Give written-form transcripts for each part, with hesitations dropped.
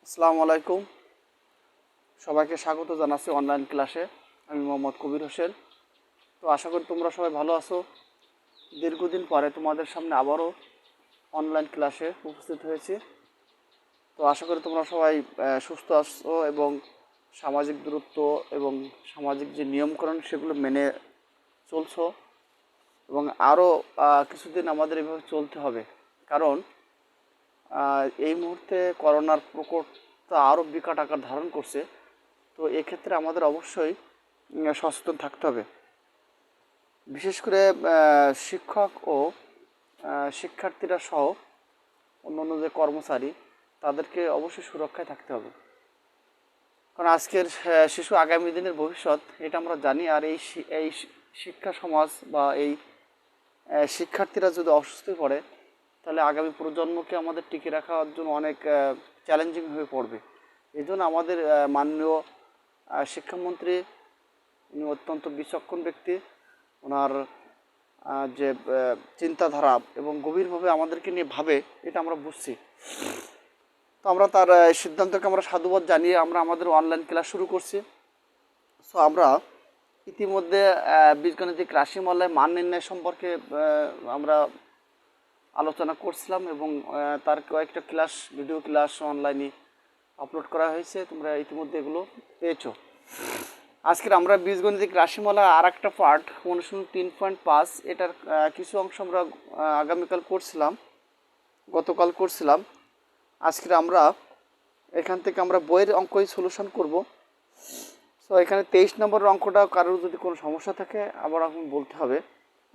আসসালামু আলাইকুম। সবাইকে স্বাগত জানাচ্ছি অনলাইন ক্লাসে। আমি মোহাম্মদ কবির হোসেন। তো আশা করি তোমরা সবাই ভালো আছো। দীর্ঘদিন পরে তোমাদের সামনে আবারও অনলাইন ক্লাসে উপস্থিত হয়েছি। তো আশা করি তোমরা সবাই সুস্থ আছো এবং সামাজিক দূরত্ব এবং সামাজিক যে নিয়মকানুন সেগুলো মেনে চলছো এবং আরও কিছুদিন আমাদের এভাবে চলতে হবে। কারণ এই মুহূর্তে করোনার প্রকোপটা আরও বিকট আকার ধারণ করছে। তো এক্ষেত্রে আমাদের অবশ্যই সচেতন থাকতে হবে। বিশেষ করে শিক্ষক ও শিক্ষার্থীরা সহ অন্যান্য যে কর্মচারী তাদেরকে অবশ্যই সুরক্ষায় থাকতে হবে। কারণ আজকের শিশু আগামী দিনের ভবিষ্যৎ, এটা আমরা জানি। আর এই শিক্ষা সমাজ বা এই শিক্ষার্থীরা যদি অসুস্থ পড়ে তাহলে আগামী প্রজন্মকে আমাদের টিকে রাখার জন্য অনেক চ্যালেঞ্জিং হয়ে পড়বে। এই জন্য আমাদের মাননীয় শিক্ষামন্ত্রী, উনি অত্যন্ত বিচক্ষণ ব্যক্তি। ওনার যে চিন্তাধারা এবং গভীরভাবে আমাদেরকে নিয়ে ভাবে, এটা আমরা বুঝছি। তো আমরা তার সিদ্ধান্তকে আমরা সাধুবাদ জানিয়ে আমরা আমাদের অনলাইন ক্লাস শুরু করছি। সো আমরা ইতিমধ্যে বীজগণিতিক রাশিমালায় মান নির্ণয় সম্পর্কে আমরা আলোচনা করছিলাম এবং তার কয়েকটা ক্লাস, ভিডিও ক্লাস অনলাইনে আপলোড করা হয়েছে। তোমরা ইতিমধ্যে এগুলো পেয়েছো। আজকের আমরা বীজগণিতিক রাশিমালা আর একটা পার্ট অনুশীলন 3.5 এটার কিছু অংশ আমরা আগামীকাল করছিলাম, গতকাল করছিলাম। আজকের আমরা এখান থেকে আমরা বইয়ের অঙ্কই সলিউশন করব। সো এখানে 23 নম্বরের অঙ্কটা কারোর যদি কোনো সমস্যা থাকে আবার এখন বলতে হবে।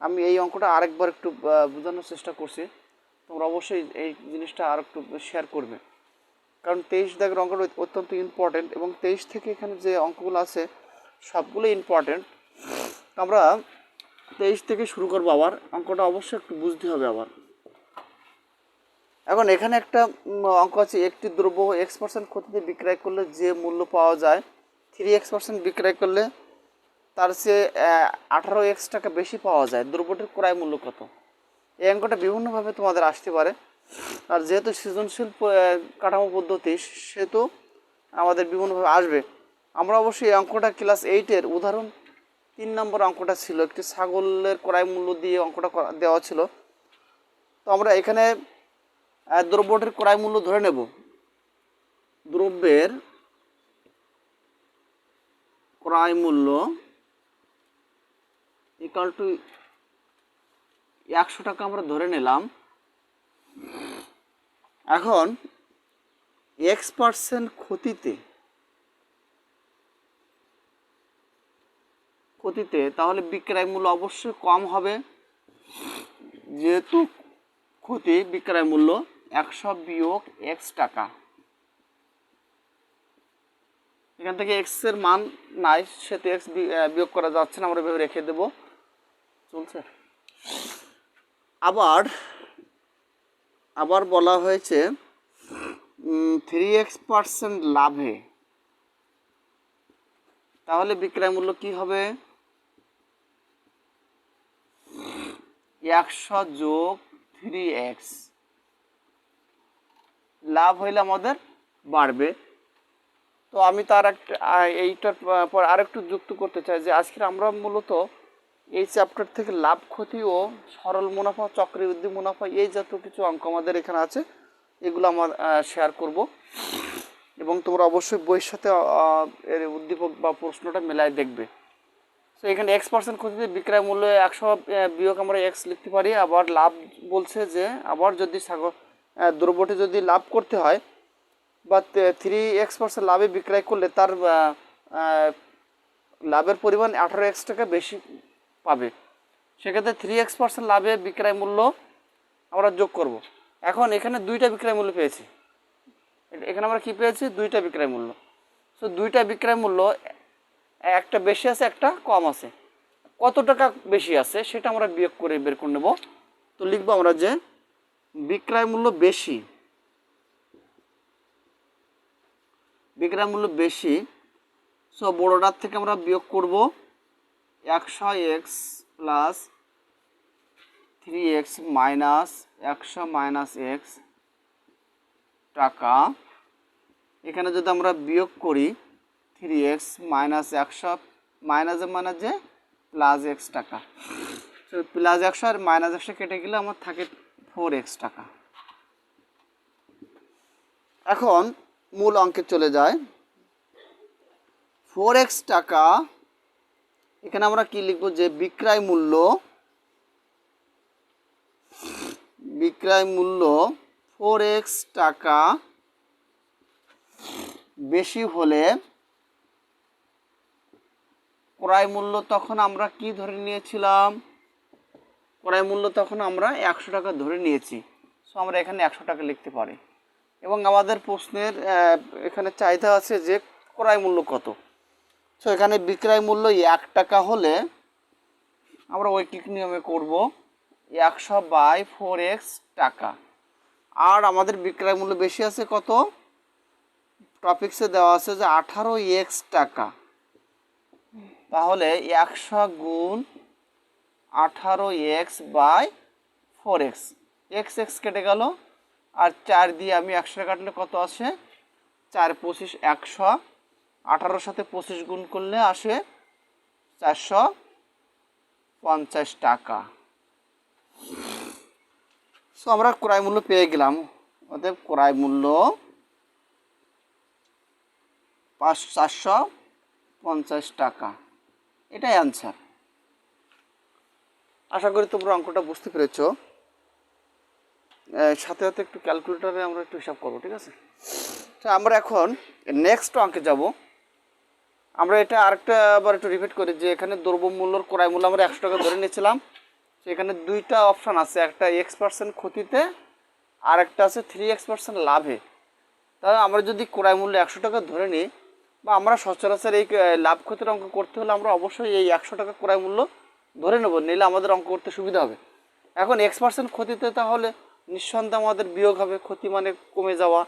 আমি এই অঙ্কটা আরেকবার একটু বোঝানোর চেষ্টা করছি। তোমরা অবশ্যই এই জিনিসটা আর একটু শেয়ার করবে, কারণ 23 দাগের অঙ্কটা অত্যন্ত ইম্পর্টেন্ট এবং 23 থেকে এখানে যে অঙ্কগুলো আছে সবগুলো ইম্পর্টেন্ট। আমরা 23 থেকে শুরু করবো। আবার অঙ্কটা অবশ্যই একটু বুঝতে হবে। আবার এখন এখানে একটা অঙ্ক আছে, একটি দ্রব্য X% ক্ষতিতে বিক্রয় করলে যে মূল্য পাওয়া যায় 3X% বিক্রয় করলে তার চেয়ে 18X টাকা বেশি পাওয়া যায়, দ্রব্যটির ক্রয় মূল্য কত? এই অঙ্কটা বিভিন্নভাবে তোমাদের আসতে পারে। আর যেহেতু সৃজনশীল কাঠামো পদ্ধতি সেহেতু আমাদের বিভিন্নভাবে আসবে। আমরা অবশ্যই এই অঙ্কটা ক্লাস 8-এর উদাহরণ 3 নম্বর অঙ্কটা ছিল, একটি ছাগলের ক্রয় মূল্য দিয়ে অঙ্কটা দেওয়া ছিল। তো আমরা এখানে দ্রব্যটির ক্রয় মূল্য ধরে নেব। দ্রব্যের ক্রয় মূল্য ইকাল টু 100 টাকা আমরা ধরে নিলাম। এখন X% ক্ষতিতে তাহলে বিক্রয় মূল্য অবশ্যই কম হবে। যেহেতু ক্ষতি, বিক্রয় মূল্য 100 বিয়োগ X টাকা। এখান থেকে X এর মান নাই, সেহেতু X বিয়োগ করা যাচ্ছে না, আমরা ভেবে রেখে দেব। চলছে। আবার বলা হয়েছে 3X% লাভে, তাহলে বিক্রয় মূল্য কি হবে? 100 যোগ 3X। লাভ হইলে আমাদের বাড়বে। তো আমি তার একটা এইটার পর আরেকটু যুক্ত করতে চাই যে আজকে আমরা মূলত এই চ্যাপ্টার থেকে লাভ ক্ষতি ও সরল মুনাফা, চক্রবৃদ্ধি মুনাফা, এই জাতীয় কিছু অঙ্ক আমাদের এখানে আছে, এগুলো আমরা শেয়ার করব। এবং তোমরা অবশ্যই বইয়ের সাথে এর উদ্দীপক বা প্রশ্নটা মেলায় দেখবে। তো এখানে X% ক্ষতিতে বিক্রয় মূল্য 100 বিয়োগ আমরা X লিখতে পারি। আবার লাভ বলছে যে আবার যদি দ্রব্যটি যদি লাভ করতে হয় বা 3X% লাভে বিক্রয় করলে তার লাভের পরিমাণ 18X টাকা বেশি পাবে, সেক্ষেত্রে 3X% লাভে বিক্রয় মূল্য আমরা যোগ করব। এখন এখানে দুইটা বিক্রয় মূল্য পেয়েছি। এখানে আমরা কি পেয়েছি? দুইটা বিক্রয় মূল্য। সো দুইটা বিক্রয় মূল্য, একটা বেশি আছে একটা কম আছে। কত টাকা বেশি আছে সেটা আমরা বিয়োগ করে বের করে নেব। তো লিখবো আমরা যে বিক্রয় মূল্য বেশি, সো বড়টার থেকে আমরা বিয়োগ করব 100X plus 3X minus 100 minus X টাকা এখানে যদি আমরা বিয়োগ করি 3x মাইনাস 100 মাইনাসে মাইনাসে প্লাস এক্স টাকা, প্লাস 100 আর মাইনাস 100 কেটে গেলে আমার থাকে 4x টাকা। এখন মূল অঙ্কে চলে যায়। 4x টাকা, এখানে আমরা কি লিখব যে বিক্রয় মূল্য 4x টাকা বেশি হলে ক্রয় মূল্য তখন আমরা কি ধরে নিয়েছিলাম, ক্রয় মূল্য তখন আমরা 100 টাকা ধরে নিয়েছি। সো আমরা এখানে 100 টাকা লিখতে পারি। এবং আমাদের প্রশ্নের এখানে চাহিদা আছে যে ক্রয় মূল্য কত। সো এখানে বিক্রয় মূল্য 1 টাকা হলে আমরা ঐকিক নিয়মে করব 100/4x টাকা। আর আমাদের বিক্রয় মূল্য বেশি আছে কত, টপিক্সে দেওয়া আছে যে 18x টাকা। তাহলে 100 গুণ 18x/4x, x কেটে গেল, আর 4 দিয়ে আমি 100 কাটলে কত আসে, 4 25 100, 18 সাথে 25 গুণ করলে আসে 450 টাকা। সো আমরা ক্রয় মূল্য পেয়ে গেলাম। অতএব ক্রয় মূল্য 450 টাকা, এটাই অ্যান্সার। আশা করি তোমরা অঙ্কটা বুঝতে পেরেছো। সাথে সাথে একটু ক্যালকুলেটরে আমরা একটু হিসাব করবো, ঠিক আছে? তো আমরা এখন নেক্সট অঙ্কে যাব। আমরা এটা আরেকটা আবার একটু রিপিট করি যে এখানে দ্রব্যমূল্যর ক্রয় মূল্য আমরা 100 টাকা ধরে নিয়েছিলাম। সেখানে দুইটা অপশান আছে, একটা x% ক্ষতিতে আর একটা আছে 3x% লাভে। তাহলে আমরা যদি ক্রয় মূল্য 100 টাকা ধরে নিই, বা আমরা সচরাচর এই লাভ ক্ষতির অঙ্ক করতে হলে আমরা অবশ্যই এই 100 টাকা ক্রয় মূল্য ধরে নেব, নিলে আমাদের অঙ্ক করতে সুবিধা হবে। এখন x% ক্ষতিতে তাহলে নিঃসন্দেহে আমাদের বিয়োগ হবে, ক্ষতি মানে কমে যাওয়া।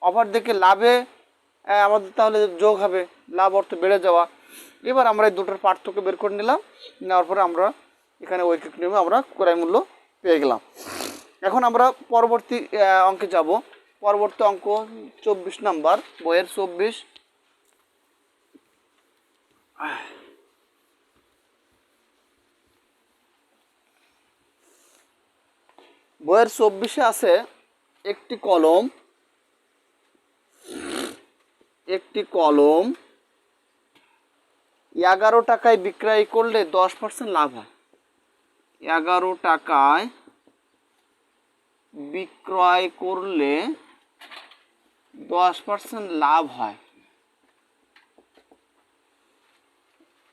অপর দিকে লাভে আমাদের তাহলে যোগ হবে, লাভ অর্থ বেড়ে যাওয়া। এবার আমরা এই দুটোর পার্থক্য বের করে নিলাম, নেওয়ার পরে আমরা এখানে ঐকিক নিয়মে আমরা ক্রয় মূল্য পেয়ে গেলাম। এখন আমরা পরবর্তী অঙ্কে যাব। পরবর্তী অঙ্ক 24 নাম্বার, বইয়ের 24। বইয়ের 24-এ আছে একটি কলম 11 টাকায় বিক্রয় করলে 10% লাভ হয়। 11 টাকায় বিক্রয় করলে 10% লাভ হয়।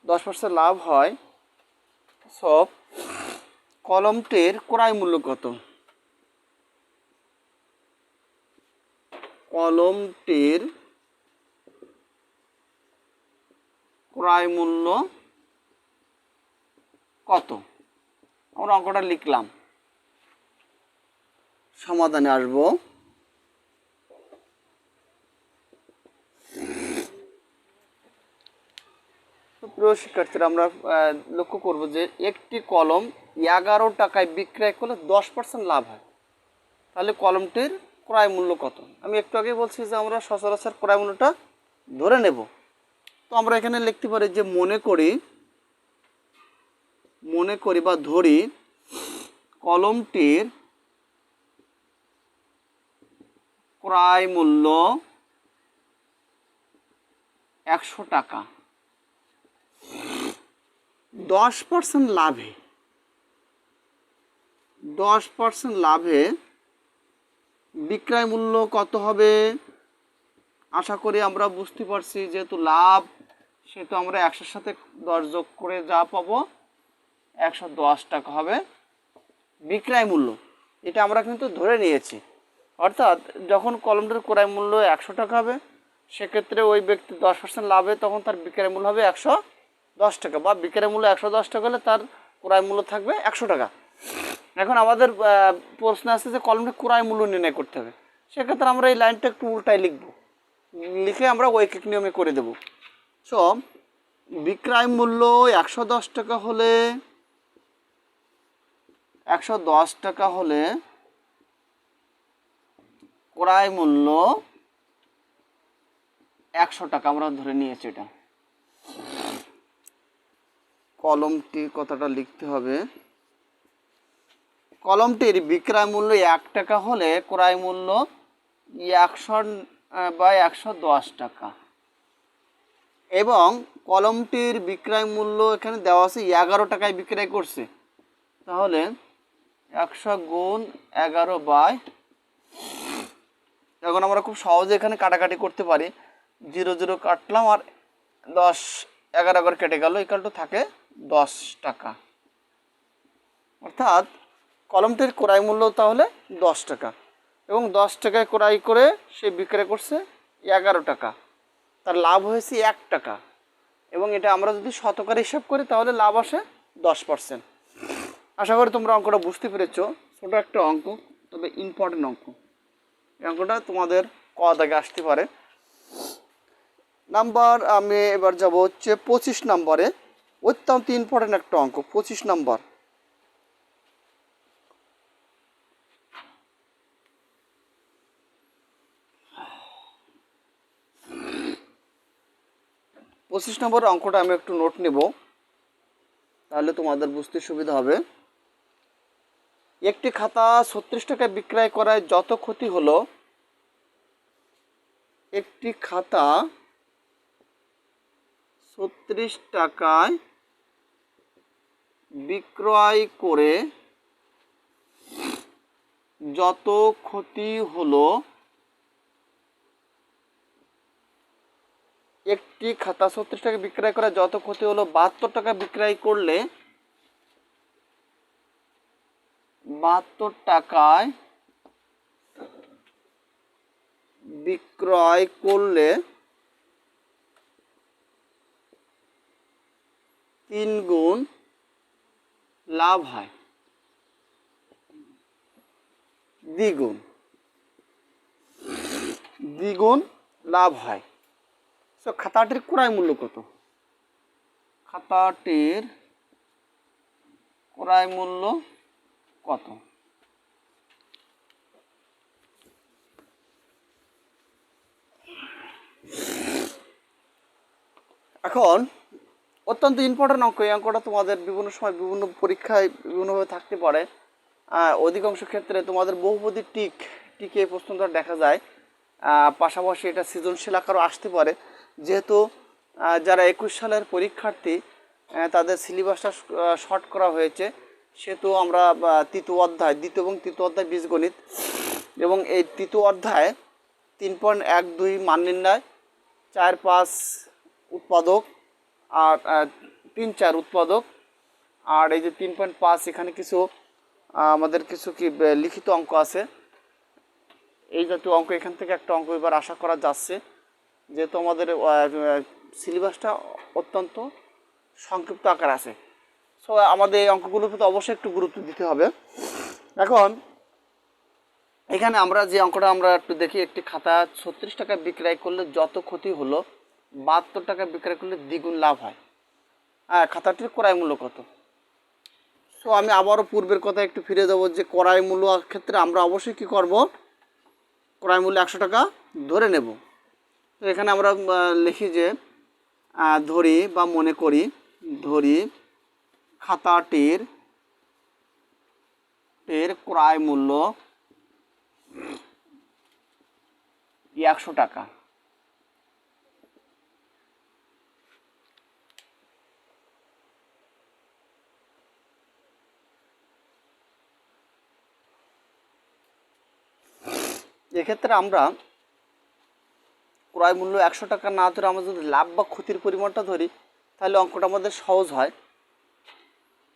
10% লাভ হয়। সব কলমটির ক্রয় মূল্য কত? কলমটির ক্রয় মূল্য কত? আমরা অঙ্কটা লিখলাম, সমাধানে আসবো। প্রিয় শিক্ষার্থীরা, আমরা লক্ষ্য করব যে একটি কলম 11 টাকায় বিক্রয় করলে 10% লাভ হয়। তাহলে কলমটির ক্রয় মূল্য কত? আমি একটু আগে বলছি যে আমরা সচরাচর ক্রয় মূল্যটা ধরে নেব। তো আমরা এখানে লিখতে পারি যে মনে করি বা ধরি কলমটির ক্রয় মূল্য 100 টাকা। 10% লাভে 10% লাভে বিক্রয় মূল্য কত হবে? আশা করি আমরা বুঝতে পারছি, যেহেতু লাভ সেহেতু আমরা 100-এর সাথে 10 যোগ করে যা পাবো 110 টাকা হবে বিক্রয় মূল্য। এটা আমরা কিন্তু ধরে নিয়েছি। অর্থাৎ যখন কলমটির ক্রয় মূল্য 100 টাকা হবে, সেক্ষেত্রে ওই ব্যক্তি 10% লাভে তখন তার বিক্রয় মূল্য হবে 110 টাকা, বা বিক্রয় মূল্য 110 টাকা হলে তার ক্রয় মূল্য থাকবে 100 টাকা। এখন আমাদের প্রশ্ন আছে যে কলমটির ক্রয় মূল্য নির্ণয় করতে হবে। সেক্ষেত্রে আমরা এই লাইনটা একটু উল্টায় লিখবো, লিখে আমরা ঐকিক নিয়মে করে দেব। সো বিক্রয় মূল্য 110 টাকা হলে 110 টাকা হলে ক্রয় মূল্য 100 টাকা আমরা ধরে নিয়েছি। এটা কলমটি কথাটা লিখতে হবে। কলমটির বিক্রয় মূল্য 1 টাকা হলে ক্রয় মূল্য 100/110 টাকা এবং কলমটির বিক্রয় মূল্য এখানে দেওয়া আছে 11 টাকায় বিক্রয় করছে। তাহলে 100 গুণ 11 এখন আমরা খুব সহজে এখানে কাটাকাটি করতে পারি। 0 0 কাটলাম আর 10 11 কেটে গেল, ইকুয়াল টু থাকে 10 টাকা। অর্থাৎ কলমটির ক্রয় মূল্য তাহলে 10 টাকা এবং 10 টাকায় ক্রয় করে সে বিক্রয় করছে 11 টাকা, তার লাভ হয়েছে 1 টাকা এবং এটা আমরা যদি শতকরা হিসাব করি তাহলে লাভ আসে 10%। আশা করি তোমরা অঙ্কটা বুঝতে পেরেছো। ছোট একটা অঙ্ক, তবে ইম্পর্টেন্ট অঙ্ক। এই অঙ্কটা তোমাদের ক দাগে আসতে পারে। নাম্বার আমি এবার যাব হচ্ছে 25 নম্বরে। অত্যন্ত ইম্পর্টেন্ট একটা অঙ্ক, 25 নম্বর। পঁচিশ নম্বর অঙ্কটা আমি একটু নোট নেব, তাহলে তোমাদের বুঝতে সুবিধা হবে। একটি খাতা 36 টাকায় বিক্রয় করায় যত ক্ষতি হলো, একটি খাতা 36 টাকায় বিক্রয় করে যত ক্ষতি হলো, একটি খাতা 36 টাকা বিক্রয় করে যত ক্ষতি হলো 72 টাকা বিক্রয় করলে 72 টাকায় বিক্রয় করলে 3 গুণ লাভ হয়, দ্বিগুণ লাভ হয়। সো খাতাটির ক্রয় মূল্য কত? খাতাটির ক্রয় মূল্য কত? এখন অত্যন্ত ইম্পর্টেন্ট অঙ্ক। এই অঙ্কটা তোমাদের বিভিন্ন সময় বিভিন্ন পরীক্ষায় বিভিন্নভাবে থাকতে পারে। অধিকাংশ ক্ষেত্রে তোমাদের বহুপদী টিকে এই প্রশ্নটা দেখা যায়। পাশাপাশি এটা সৃজনশীল আকারও আসতে পারে। যেহেতু যারা 21 সালের পরীক্ষার্থী তাদের সিলেবাসটা শর্ট করা হয়েছে, সেহেতু আমরা দ্বিতীয় এবং তৃতীয় অধ্যায় বীজগণিত এবং এই তৃতীয় অধ্যায়ে 3.12 মান নির্ণয়, 4-5 উৎপাদক আর 3-4 উৎপাদক, আর এই যে 3.5 এখানে কিছু আমাদের কিছু কি লিখিত অঙ্ক আছে। এই জাতীয় অঙ্ক এখান থেকে একটা অঙ্ক এবার আশা করা যাচ্ছে, যেহেতু আমাদের সিলেবাসটা অত্যন্ত সংক্ষিপ্ত আকার আছে। সো আমাদের এই অঙ্কগুলোর প্রতি অবশ্যই একটু গুরুত্ব দিতে হবে। এখন এখানে আমরা যে অঙ্কটা আমরা একটু দেখি, একটি খাতা 36 টাকা বিক্রয় করলে যত ক্ষতি হলো 72 টাকা বিক্রয় করলে দ্বিগুণ লাভ হয়। খাতাটির ক্রয় মূল্য কত? সো আমি আবারও পূর্বের কথা একটু ফিরে যাব, যে ক্রয় মূল্য ক্ষেত্রে আমরা অবশ্যই কী করব, ক্রয় মূল্য 100 টাকা ধরে নেব। তো এখানে আমরা লিখি যে ধরি বা মনে করি, ধরি খাতাটির ক্রয় মূল্য 100 টাকা। এক্ষেত্রে আমরা ক্রয় মূল্য 100 টাকা না ধরে আমরা যদি লাভ বা ক্ষতির পরিমাণটা ধরি, তাহলে অঙ্কটা আমাদের সহজ হয়।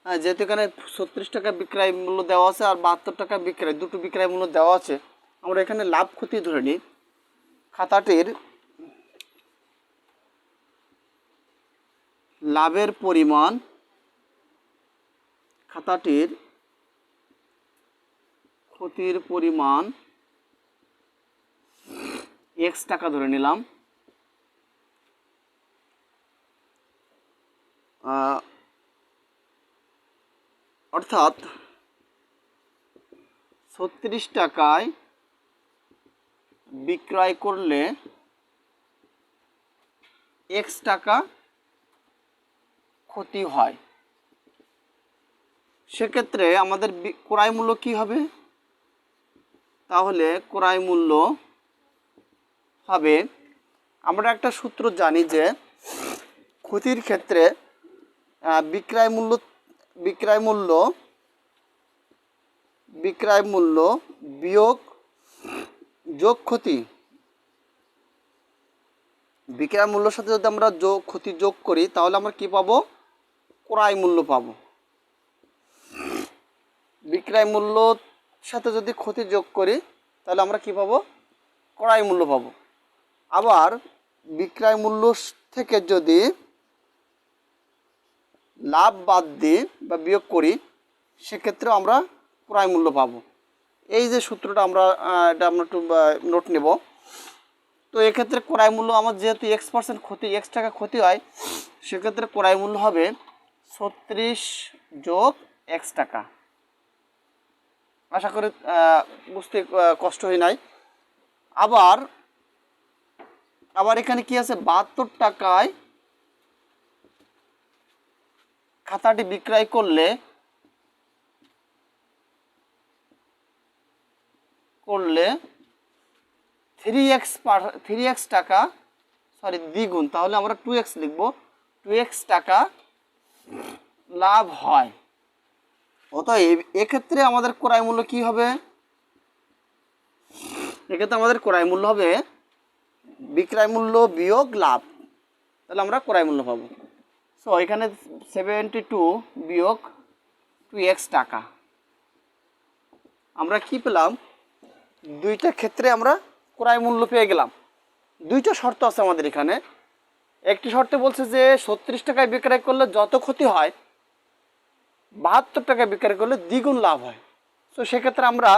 যেহেতু এখানে 36 টাকা বিক্রয় মূল্য দেওয়া আছে আর 72 টাকা বিক্রয়, দুটো বিক্রয় মূল্য দেওয়া আছে, আমরা এখানে লাভ ক্ষতি ধরে নিই। খাতাটির লাভের পরিমাণ, খাতাটির ক্ষতির পরিমাণ x টাকা ধরে নিলাম। অর্থাৎ 36 টাকায় বিক্রয় করলে এক্স টাকা ক্ষতি হয়, সেক্ষেত্রে আমাদের ক্রয় মূল্য কি হবে? তাহলে ক্রয় মূল্য হবে, আমরা একটা সূত্র জানি যে ক্ষতির ক্ষেত্রে বিক্রয় মূল্য বিক্রয় মূল্য বিক্রয় মূল্য বিয়োগ যোগ ক্ষতি, বিক্রয় মূল্যের সাথে যদি আমরা ক্ষতি যোগ করি তাহলে আমরা কি পাবো? ক্রয় মূল্য পাবো। বিক্রয় মূল্যর সাথে যদি ক্ষতি যোগ করি তাহলে আমরা কি পাবো? ক্রয় মূল্য পাবো। আবার বিক্রয় মূল্য থেকে যদি লাভ বাদ দিই বা বিয়োগ করি সেক্ষেত্রেও আমরা ক্রয় মূল্য পাবো। এই যে সূত্রটা আমরা এটা আমরা একটু নোট নেব। তো এক্ষেত্রে ক্রয় মূল্য আমার যেহেতু x% ক্ষতি, এক্স টাকা ক্ষতি হয়, সেক্ষেত্রে ক্রয় মূল্য হবে 36 যোগ এক্স টাকা। আশা করি বুঝতে কষ্ট হয় নাই। আবার এখানে কি আছে? 72 টাকায় খাতাটি বিক্রয় করলে 3x টাকা দ্বিগুণ, তাহলে আমরা 2x লিখব, 2x টাকা লাভ হয়। অতএব এক্ষেত্রে আমাদের ক্রয় মূল্য কি হবে? এক্ষেত্রে আমাদের ক্রয় মূল্য হবে বিক্রয় মূল্য বিয়োগ লাভ, তাহলে আমরা ক্রয় মূল্য পাবো। সো এখানে 72 বিয়োগ 2x টাকা, আমরা কি পেলাম? দুইটা ক্ষেত্রে আমরা ক্রয় মূল্য পেয়ে গেলাম। দুইটা শর্ত আছে আমাদের এখানে। একটি শর্তে বলছে যে 36 টাকায় বিক্রয় করলে যত ক্ষতি হয় 72 টাকায় বিক্রয় করলে দ্বিগুণ লাভ হয়। সো সেক্ষেত্রে আমরা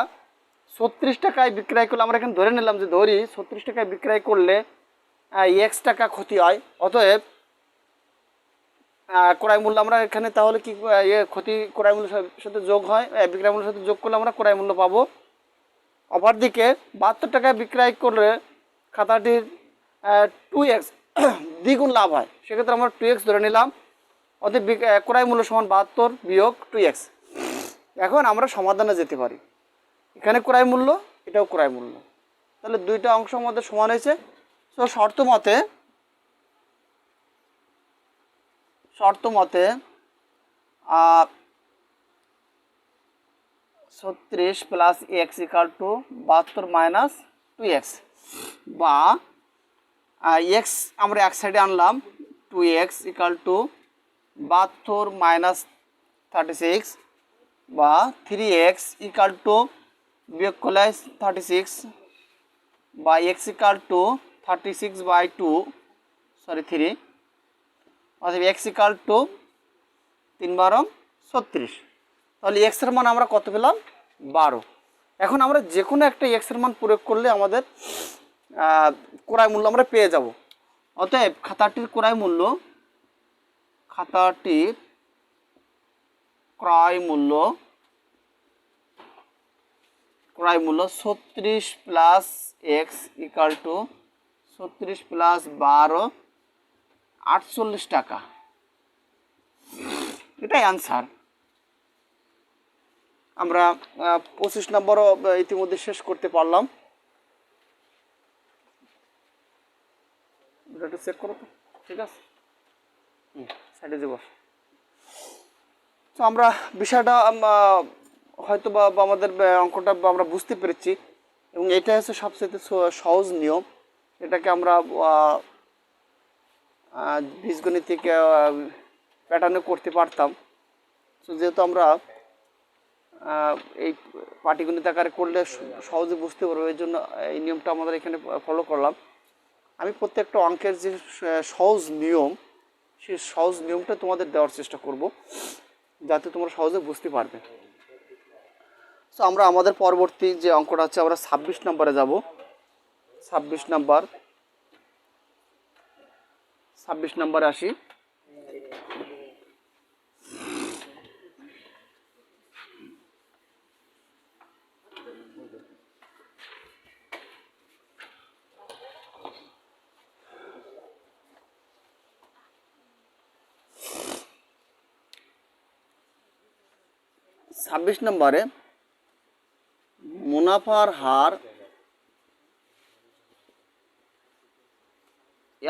36 টাকায় বিক্রয় করলে, আমরা এখানে ধরে নিলাম যে 36 টাকায় বিক্রয় করলে এক্স টাকা ক্ষতি হয়, অতএব ক্রয় মূল্য আমরা এখানে তাহলে কি ক্ষতি ক্রয় মূল্যের সাথে যোগ হয়, বিক্রয় মূল্যের সাথে যোগ করলে আমরা ক্রয় মূল্য পাবো। অপরদিকে 72 টাকায় বিক্রয় করলে খাতাটির 2x দ্বিগুণ লাভ হয়, সেক্ষেত্রে আমরা 2x ধরে নিলাম। অতএব ক্রয় মূল্য সমান 72 বিয়োগ 2x। এখন আমরা সমাধানে যেতে পারি। এখানে ক্রয় মূল্য, এটাও ক্রয় মূল্য, তাহলে দুইটা অংশের মধ্যে সমান হয়েছে। তো শর্ত মতে 36 plus x equal to 72 minus 2x, বা এক্স আমরা এক সাইডে আনলাম, 2x ইকাল টু 72 মাইনাস 36, বা 3x ইকাল টু বিয়োগ করলে 36, বা এক্স ইকাল টু 36/2 3, অর্থাৎ এক্স ইকাল টু 3 12 36। তাহলে এক্সের মান আমরা কত পেলাম? 12। এখন আমরা যে কোনো একটা এক্সের মান প্রয়োগ করলে আমাদের ক্রয় মূল্য আমরা পেয়ে যাব। অতএব খাতাটির ক্রয় মূল্য 36 plus x equal to 36 plus 12 48 টাকা। এটাই আনসার। আমরা 25 নম্বরও ইতিমধ্যে শেষ করতে পারলাম। একটু চেক করো তো, ঠিক আছে? সাইডে যাব। তো আমরা বিষয়টা হয়তো বা আমাদের অঙ্কটা আমরা বুঝতে পেরেছি, এবং এটা হচ্ছে সবচেয়ে সহজ নিয়ম। এটাকে আমরা বীজগণিতিক প্যাটার্নে করতে পারতাম। তো যেহেতু আমরা এই পাটিগণিত আকারে করলে সহজে বুঝতে পারবো, এই জন্য এই নিয়মটা আমাদের এখানে ফলো করলাম। আমি প্রত্যেকটা অঙ্কের যে সহজ নিয়ম, সেই সহজ নিয়মটা তোমাদের দেওয়ার চেষ্টা করব, যাতে তোমরা সহজে বুঝতে পারবে। তো আমরা আমাদের পরবর্তী যে অঙ্কটা আছে, আমরা 26 নম্বরে যাব। 26 নম্বরে আসি। 26 নম্বরে মুনাফার হার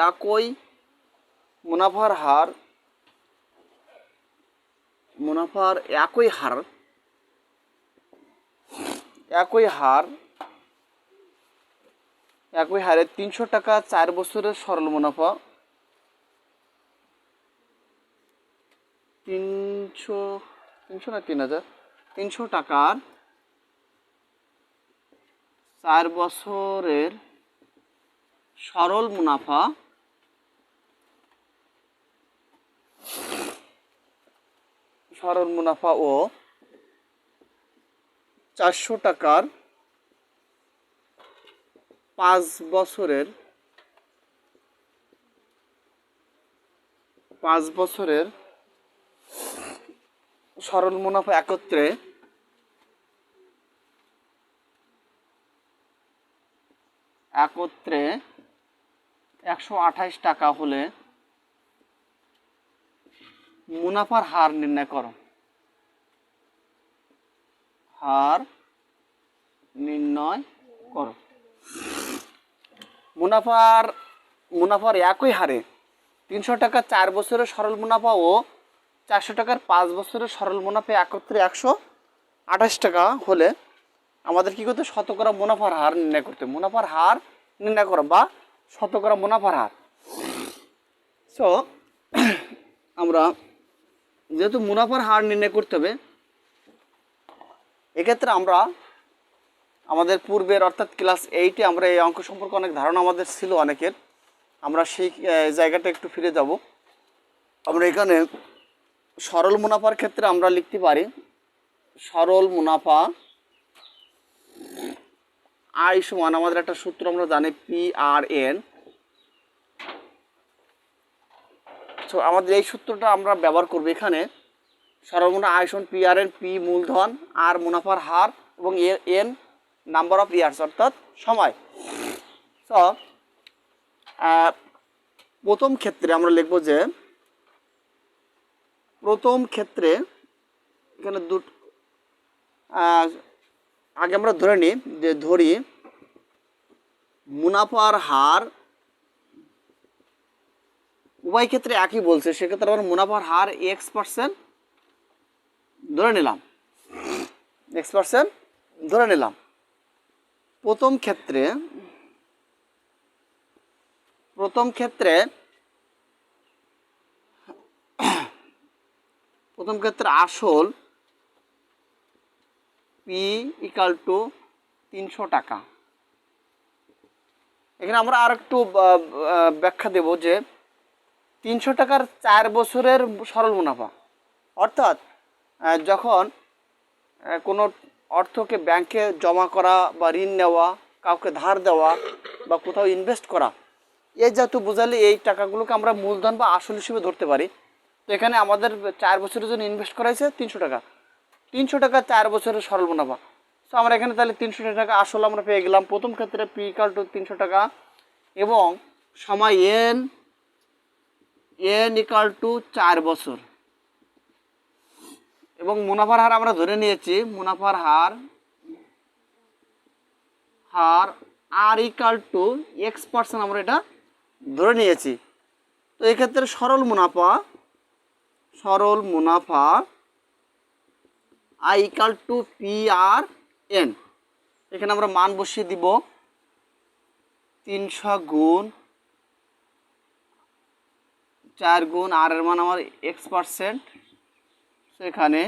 একই মুনাফার একই হারে 300 টাকা 4 বছরের সরল মুনাফা 300 টাকার 4 বছরের সরল মুনাফা ও 400 টাকার 5 বছরের সরল মুনাফা একত্রে 128 টাকা হলে মুনাফার হার নির্ণয় করো। মুনাফার একই হারে 300 টাকা 4 বছরের সরল মুনাফা ও 400 টাকার 5 বছরের সরল মুনাফা একত্রে 128 টাকা হলে আমাদের কি করতে, শতকরা মুনাফার হার নির্ণয় করতে, মুনাফার হার নির্ণয় করো বা শতকরা মুনাফার হার। সো আমরা যেহেতু মুনাফার হার নির্ণয় করতে হবে, এক্ষেত্রে আমরা আমাদের পূর্বের অর্থাৎ ক্লাস 8-এ আমরা এই অঙ্ক সম্পর্কে অনেক ধারণা আমাদের ছিল অনেকের, আমরা সেই জায়গাটা একটু ফিরে যাব। আমরা এখানে সরল মুনাফার ক্ষেত্রে আমরা লিখতে পারি সরল মুনাফা আই সমান, আমাদের একটা সূত্র আমরা জানি PRN। সো আমাদের এই সূত্রটা আমরা ব্যবহার করব এখানে। সরল মুনাফা আই সমান PRN, P মূলধন, আর মুনাফার হার এবং N নাম্বার অফ ইয়ার্স অর্থাৎ সময়। সো প্রথম ক্ষেত্রে আমরা লিখব যে প্রথম ক্ষেত্রে এখানে আগে আমরা ধরে নিই যে মুনাফার হার উভয় ক্ষেত্রে একই বলছে, সেক্ষেত্রে আমরা মুনাফার হার X% ধরে নিলাম, X% ধরে নিলাম। প্রথম ক্ষেত্রে আসল P = 300 টাকা। এখানে আমরা আর একটু ব্যাখ্যা দেব যে 300 টাকার 4 বছরের সরল মুনাফা, অর্থাৎ যখন কোনো অর্থকে ব্যাংকে জমা করা বা ঋণ নেওয়া, কাউকে ধার দেওয়া বা কোথাও ইনভেস্ট করা, এই যেহেতু বোঝালে এই টাকাগুলোকে আমরা মূলধন বা আসল হিসেবে ধরতে পারি। তো এখানে আমাদের 4 বছরের জন্য ইনভেস্ট করা হয়েছে 300 টাকা, 300 টাকা 4 বছরের সরল মুনাফা। তো আমরা এখানে তাহলে 300 টাকা আসল আমরা পেয়ে গেলাম। প্রথম ক্ষেত্রে P = 300 টাকা এবং সময় N = 4 বছর এবং মুনাফার হার আমরা ধরে নিয়েছি, মুনাফার হার R = X% আমরা এটা ধরে নিয়েছি। তো এই ক্ষেত্রে সরল মুনাফা I = PRN, এখানে আমরা মান বসিয়ে দিব 300 গুণ 4 গুণ R এর মান আমার X%। এখানে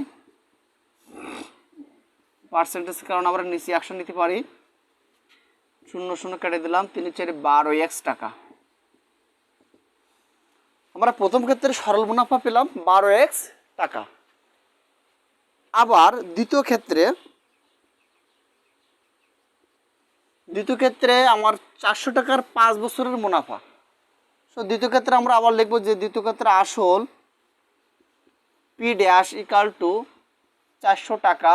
পার্সেন্টেজ কারণ আমরা নিচে 100 নিতে পারি, 0 কেটে দিলাম, 3 × 4 = 12X টাকা। আমরা প্রথম ক্ষেত্রে সরল মুনাফা পেলাম 12X টাকা। আবার দ্বিতীয় ক্ষেত্রে আমার 400 টাকার 5 বছরের মুনাফা। সো দ্বিতীয় ক্ষেত্রে আমরা আবার লিখব যে দ্বিতীয় ক্ষেত্রে আসল P = 400 টাকা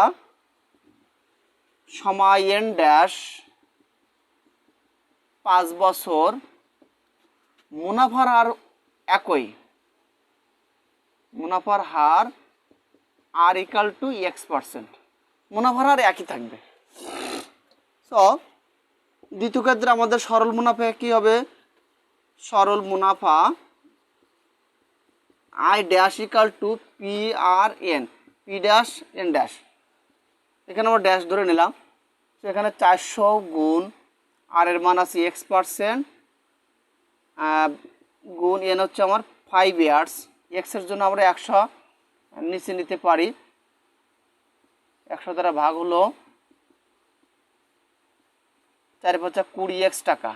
সময় N 5 বছর, মুনাফার হার একই, মুনাফার হার আর ইকাল টু x%, মুনাফার হার একই থাকবে। সো দ্বিতীয় ক্ষেত্রে আমাদের সরল মুনাফা কী হবে, সরল মুনাফা I dash equal to P R N, P dash N dash, এখানে আমরা ড্যাশ ধরে নিলাম। সেখানে 400 গুণ আর এর মান আছে x%, গুণ এন হচ্ছে আমার 5 ইয়ার্স, এক্সের জন্য আমরা 100 নিচে নিতে পারি, 100 দ্বারা ভাগ হলো 4×5 20x টাকা।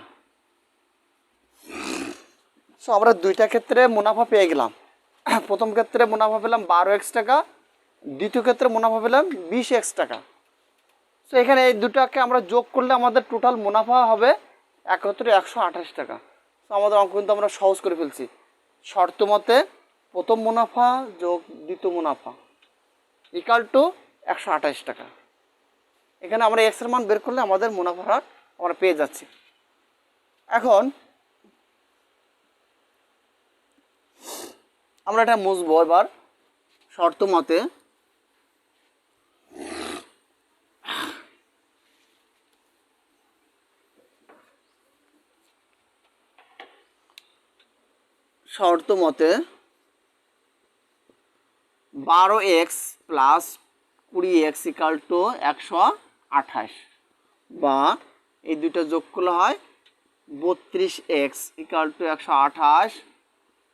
সো আমরা দুইটা ক্ষেত্রে মুনাফা পেয়ে গেলাম। প্রথম ক্ষেত্রে মুনাফা পেলাম 12x টাকা, দ্বিতীয় ক্ষেত্রে মুনাফা পেলাম 20x টাকা। সো এখানে এই দুটাকে আমরা যোগ করলে আমাদের টোটাল মুনাফা হবে একত্রে 128 টাকা। সো আমাদের অঙ্ক কিন্তু আমরা সহজ করে ফেলছি। শর্ত মতে প্রথম মুনাফা যোগ দ্বিতীয় মুনাফা ইকাল টু 128 টাকা। এখানে আমরা এক্সের মান বের করলে আমাদের মুনাফার হার আমরা পেয়ে যাচ্ছি। এখন আমরা এটা মুছবো এবার। শর্ত মতে শর্ত মতে 12x plus 20x equal to 128, বা এই দুটো যোগ করলে হয় 32x ইকাল টু 128,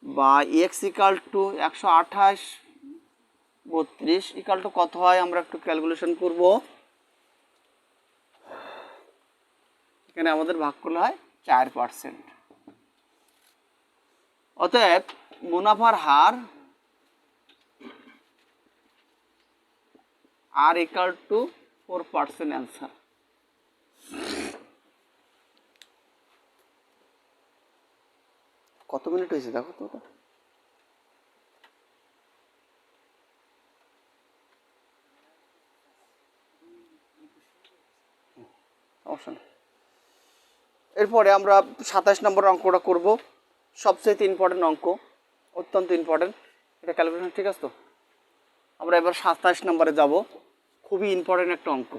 বা x equal to 128 32 equal to কত হয় আমরা একটু ক্যালকুলেশন করব। এখানে আমাদের ভাগ করলে হয় 4%। অতএব মুনাফার হার আর ইকাল টু 4% অ্যান্সার। কত মিনিট হয়েছে দেখো তো, সমস্যা নেই। এরপরে আমরা 27 নম্বর অঙ্কটা করব, সবচেয়ে ইম্পর্টেন্ট অঙ্ক, অত্যন্ত ইম্পর্টেন্ট। এটা ক্যালকুলেশন ঠিক আছে তো? আমরা এবার 27 নম্বরে যাব, খুবই ইম্পর্টেন্ট একটা অঙ্ক।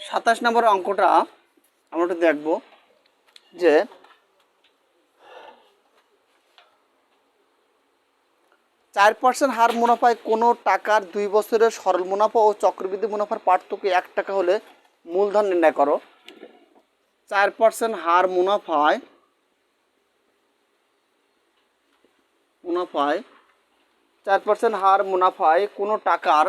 সাতাশ নম্বর অঙ্কটা আমরা একটু দেখব যে 4% হার মুনাফায় কোনো টাকার 2 বছরের সরল মুনাফা ও চক্রবৃদ্ধি মুনাফার পার্থক্য 1 টাকা হলে মূলধন নির্ণয় করো। 4% হার মুনাফায় 4% হার মুনাফায় কোনো টাকার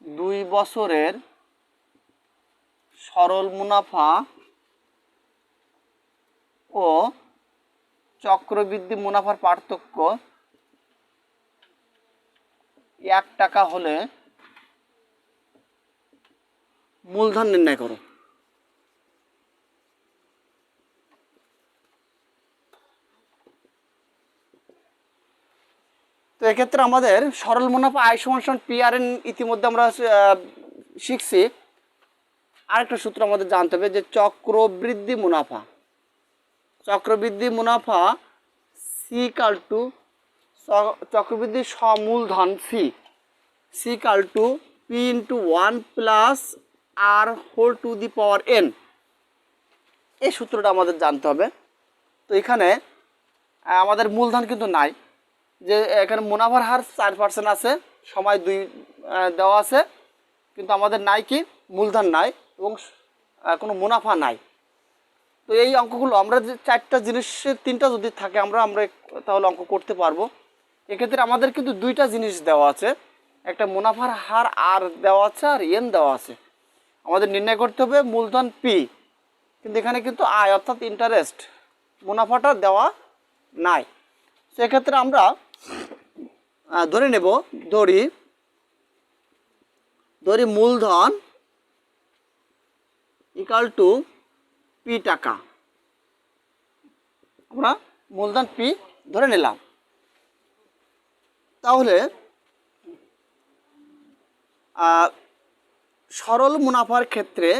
2 বছরের সরল মুনাফা ও চক্রবৃদ্ধি মুনাফার পার্থক্য 1 টাকা হলে মূলধন নির্ণয় করো। তো এক্ষেত্রে আমাদের সরল মুনাফা আই সমান পিআরএন ইতিমধ্যে আমরা শিখছি। আরেকটা সূত্র আমাদের জানতে হবে যে চক্রবৃদ্ধি মুনাফা সি ইকাল টু চক্রবৃদ্ধি সমূলধন C equal to P into 1 plus R whole to the power N. এই সূত্রটা আমাদের জানতে হবে। তো এখানে আমাদের মূলধন কিন্তু নাই, যে এখানে মুনাফার হার 4% আছে, সময় 2 দেওয়া আছে, কিন্তু আমাদের নাই কি মূলধন নাই এবং কোনো মুনাফা নাই। তো এই অঙ্কগুলো আমরা যে 4টা জিনিসের 3টা যদি থাকে আমরা তাহলে অঙ্ক করতে পারবো। এক্ষেত্রে আমাদের কিন্তু 2টা জিনিস দেওয়া আছে, একটা মুনাফার হার আর দেওয়া আছে আর এন দেওয়া আছে। আমাদের নির্ণয় করতে হবে মূলধন পি, কিন্তু এখানে কিন্তু আয় অর্থাৎ ইন্টারেস্ট মুনাফাটা দেওয়া নাই। সেক্ষেত্রে আমরা ধরে নেব, ধরি মূলধন ইকাল টু পি টাকা। আমরা মূলধন পি ধরে নিলাম। তাহলে সরল মুনাফার ক্ষেত্রে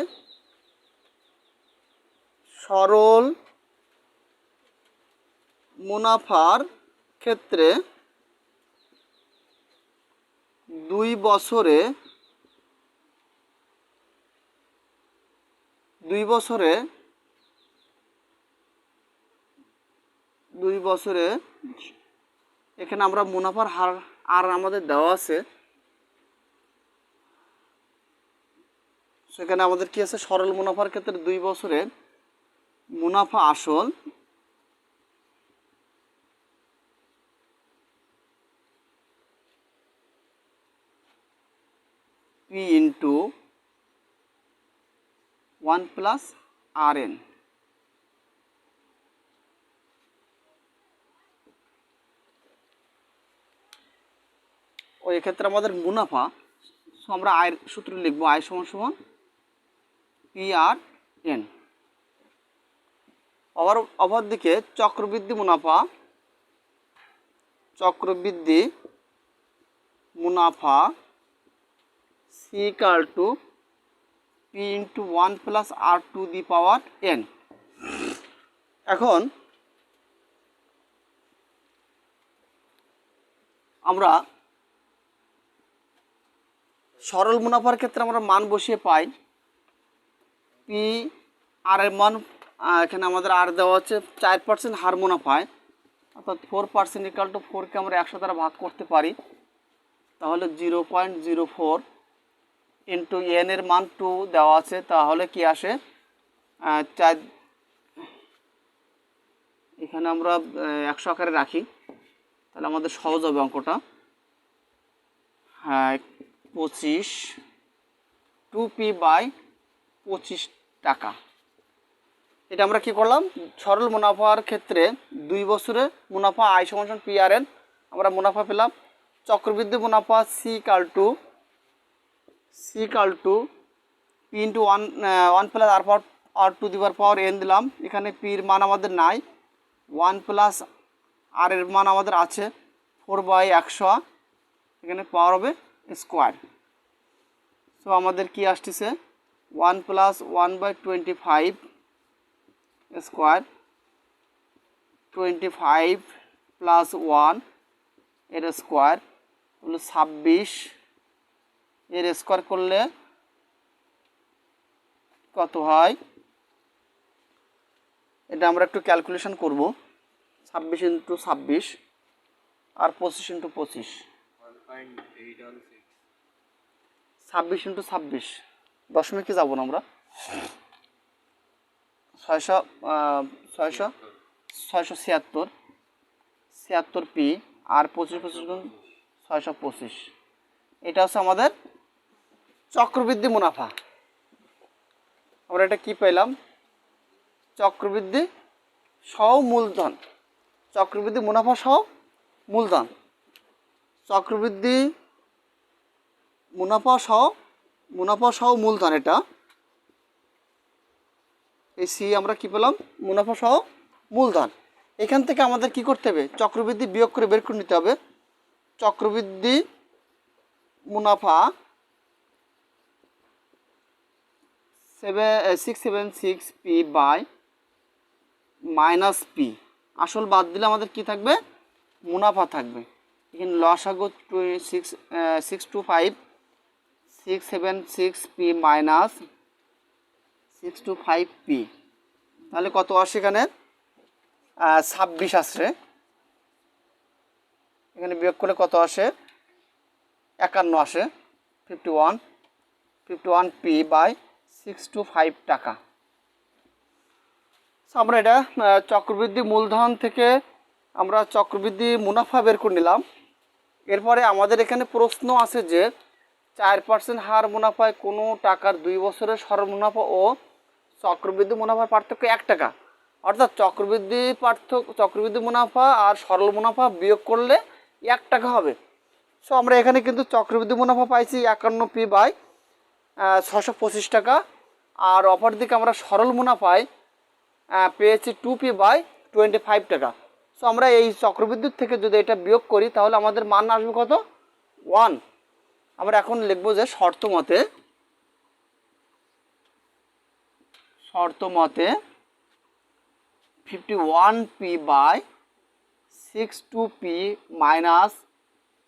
সরল মুনাফার ক্ষেত্রে 2 বছরে 2 বছরে 2 বছরে এখানে আমরা মুনাফার হার আর আমাদের দেওয়া আছে, সেখানে আমাদের কি আছে, সরল মুনাফার ক্ষেত্রে 2 বছরে মুনাফা আসল পি ইন্টু 1 প্লাস আর এন। ওই ক্ষেত্রে আমাদের মুনাফা, সো আমরা আয়ের সূত্র লিখব, আয় সমান সমান পি আর এন। অপরদিকে চক্রবৃদ্ধি মুনাফা, চক্রবৃদ্ধি মুনাফা C equal to P into 1 plus R to the power N. এখন আমরা সরল মুনাফার ক্ষেত্রে আমরা মান বসিয়ে পাই, পি আর এর মান এখানে আমাদের আর দেওয়া হচ্ছে 4% হার মুনাফায়, অর্থাৎ 4% ইকুয়াল টু 4কে আমরা 100 দ্বারা ভাগ করতে পারি, তাহলে 0.04 ইন্টু এন এর মান 2 দেওয়া আছে, তাহলে কি আসে 4, এখানে আমরা 100 আকারে রাখি, তাহলে আমাদের সহজ হবে অঙ্কটা। হ্যাঁ, 25 2p বাই 25 টাকা। এটা আমরা কি করলাম, সরল মুনাফার ক্ষেত্রে 2 বছরে মুনাফা আয় সমান পি আর এন, আমরা মুনাফা পেলাম। চক্রবৃদ্ধি মুনাফা C equal to P into 1 plus R to the power N দিলাম। এখানে পির মান আমাদের নাই, 1 প্লাস আর এর মান আমাদের আছে 4/100, এখানে পাওয়ার হবে স্কোয়ার। সো আমাদের কি আসতেছে 1 প্লাস 1/25 স্কোয়ার, 25 প্লাস 1 এর স্কোয়ার হলো 26, এর স্কোয়ার করলে কত হয়, এটা আমরা একটু ক্যালকুলেশন করব। 26 ইন্টু 26 আর 25 ইন্টু 25, 26 ইন্টু 26 দশমিকে যাব না আমরা, 676 পি আর 25 গুণ 625, এটা হচ্ছে আমাদের চক্রবৃদ্ধি মুনাফা। আমরা এটা কি পেলাম, চক্রবৃদ্ধি সহ মূলধন, চক্রবৃদ্ধি মুনাফা সহ মূলধন, চক্রবৃদ্ধি মুনাফা সহ মূলধন, এটা এই সি আমরা কি পেলাম, মুনাফা সহ মূলধন। এখান থেকে আমাদের কি করতে হবে, চক্রবৃদ্ধি বিয়োগ করে বের করে নিতে হবে। চক্রবৃদ্ধি মুনাফা 676 পি বাই মাইনাস পি, আসল বাদ দিলে আমাদের কি থাকবে, মুনাফা থাকবে। এখানে লসাগু 626 পি মাইনাস 625 পি, তাহলে কত আসে, এখানে 26 আসে, এখানে বিয়োগ করলে কত আসে, 51 আসে, 51 পি বাই 625 টাকা। আমরা এটা চক্রবৃদ্ধি মূলধন থেকে আমরা চক্রবৃদ্ধি মুনাফা বের করে নিলাম। এরপরে আমাদের এখানে প্রশ্ন আছে যে 4% হার মুনাফায় কোনো টাকার 2 বছরের সরল মুনাফা ও চক্রবৃদ্ধি মুনাফার পার্থক্য 1 টাকা, অর্থাৎ চক্রবৃদ্ধি মুনাফা আর সরল মুনাফা বিয়োগ করলে 1 টাকা হবে। সো আমরা এখানে কিন্তু চক্রবৃদ্ধি মুনাফা পাইছি 51 পি বাই 625 টাকা, আর অপরদিকে আমরা সরল মুনাফায় পেয়েছি 2p বাই 25 টাকা। সো আমরা এই চক্রবৃদ্ধি থেকে যদি এটা বিয়োগ করি তাহলে আমাদের মান আসবে কত, 1। আমরা এখন লিখব যে শর্ত মতে 51p by 62p minus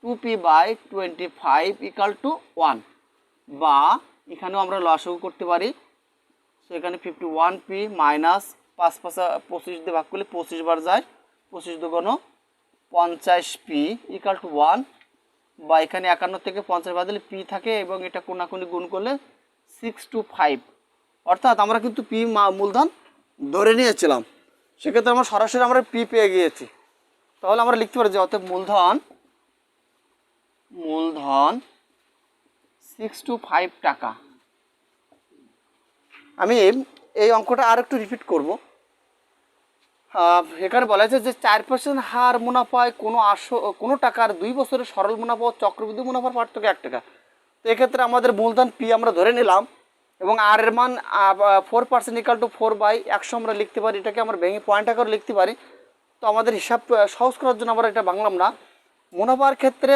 2p by 25 equal to 1, বা এখানেও আমরা লসাগু করতে পারি। সো এখানে 51p মাইনাস 5 5 25 দিয়ে ভাগ করলে 25 বার যায়, 25 দুগুণ 50p ইকাল টু 1, বা এখানে 51 থেকে 50 বাদ দিলে p থাকে এবং এটা কোনাকুনি গুণ করলে 625। অর্থাৎ আমরা কিন্তু p মূলধন ধরে নিয়েছিলাম, সেক্ষেত্রে আমরা সরাসরি আমরা p পেয়ে গিয়েছি। তাহলে আমরা লিখতে পারি যে অতএব মূলধন 625 টাকা। আমি এই অঙ্কটা আর একটু রিপিট করব। এখানে বলা হয়েছে যে 4% হার মুনাফায় কোনো টাকার 2 বছরের সরল মুনাফা ও চক্রবৃদ্ধি মুনাফার পার্থক্য 1 টাকা। তো এক্ষেত্রে আমাদের মূলধন পি আমরা ধরে নিলাম এবং আর এর মান 4% ইকাল টু 4/100 আমরা লিখতে পারি। এটাকে আমরা ভেঙে পয়েন্ট আকারে লিখতে পারি। তো আমাদের হিসাব সহজ করার জন্য আমরা এটা বাংলাম না। মুনাফার ক্ষেত্রে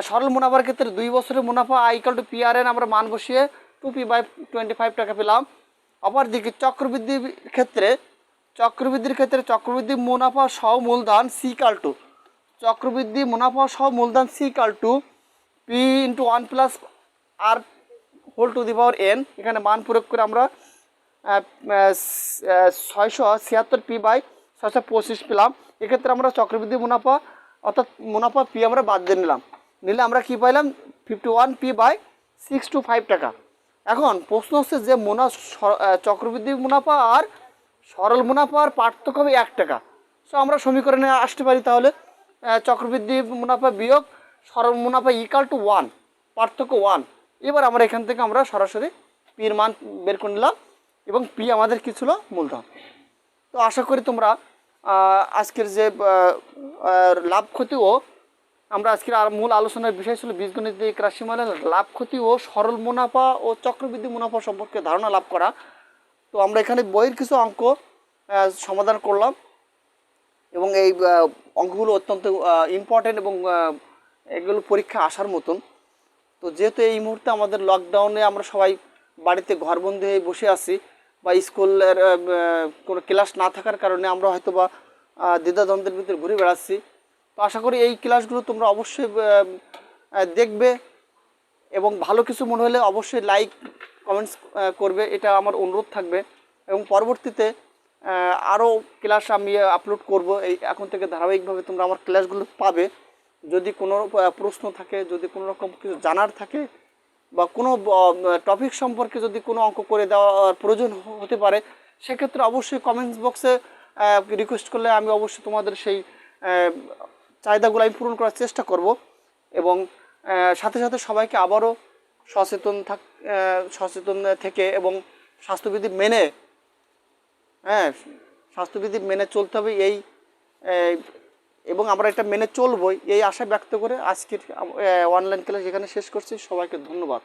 সরল মুনাফার ক্ষেত্রে 2 বছরের মুনাফা আই ইকাল টু PRN আমরা মান বসিয়ে 2p/25 টাকা পেলাম। অপরদিকে চক্রবৃদ্ধির ক্ষেত্রে চক্রবৃদ্ধি মুনাফা সহ মূলধন সি ইকাল টু চক্রবৃদ্ধি মুনাফা সহ মূলধন C equal to p × 1 + r whole to the power n। এখানে মান প্রয়োগ করে আমরা 676p/625 পেলাম। এক্ষেত্রে আমরা চক্রবৃদ্ধি মুনাফা অর্থাৎ মুনাফা পি আমরা বাদ দিয়ে নিলে আমরা কি পাইলাম 51p/625 টাকা। এখন প্রশ্ন হচ্ছে যে চক্রবৃদ্ধি মুনাফা আর সরল মুনাফার পার্থক্য হবে 1 টাকা। সো আমরা সমীকরণে আসতে পারি তাহলে চক্রবৃদ্ধি মুনাফা বিয়োগ সরল মুনাফা ইকাল টু 1, পার্থক্য 1। এবার আমরা এখান থেকে আমরা সরাসরি পির মান বের করে নিলাম এবং পি আমাদের কি ছিল মূলধন। তো আশা করি তোমরা আজকের যে লাভ ক্ষতি ও আমরা আজকের মূল আলোচনার বিষয় ছিল বীজগণিতিক রাশিমালার লাভ ক্ষতি ও সরল মুনাফা ও চক্রবৃদ্ধি মুনাফা সম্পর্কে ধারণা লাভ করা। তো আমরা এখানে বইয়ের কিছু অঙ্ক সমাধান করলাম এবং এই অঙ্কগুলো অত্যন্ত ইম্পর্টেন্ট এবং এগুলো পরীক্ষা আসার মতন। তো যেহেতু এই মুহূর্তে আমাদের লকডাউনে আমরা সবাই বাড়িতে ঘরবন্দি হয়ে বসে আছি বা স্কুলের কোনো ক্লাস না থাকার কারণে আমরা হয়তো বা দ্বিধাদ্বন্দ্বের ভিতরে ঘুরে বেড়াচ্ছি। তো আশা করি এই ক্লাসগুলো তোমরা অবশ্যই দেখবে এবং ভালো কিছু মনে হলে অবশ্যই লাইক কমেন্টস করবে, এটা আমার অনুরোধ থাকবে। এবং পরবর্তীতে আরও ক্লাস আমি আপলোড করব। এই এখন থেকে ধারাবাহিকভাবে তোমরা আমার ক্লাসগুলো পাবে। যদি কোনো প্রশ্ন থাকে, যদি কোনো রকম কিছু জানার থাকে বা কোনো টপিক সম্পর্কে যদি কোনো অঙ্ক করে দেওয়ার প্রয়োজন হতে পারে, সেক্ষেত্রে অবশ্যই কমেন্টস বক্সে রিকোয়েস্ট করলে আমি অবশ্যই তোমাদের সেই চাহিদাগুলো আমি পূরণ করার চেষ্টা করব। এবং সাথে সাথে সবাইকে আবারও সচেতন থেকে এবং স্বাস্থ্যবিধি মেনে চলতে হবে এবং আমরা এটা মেনে চলবই এই আশা ব্যক্ত করে আজকের অনলাইন ক্লাস এখানে শেষ করছি। সবাইকে ধন্যবাদ।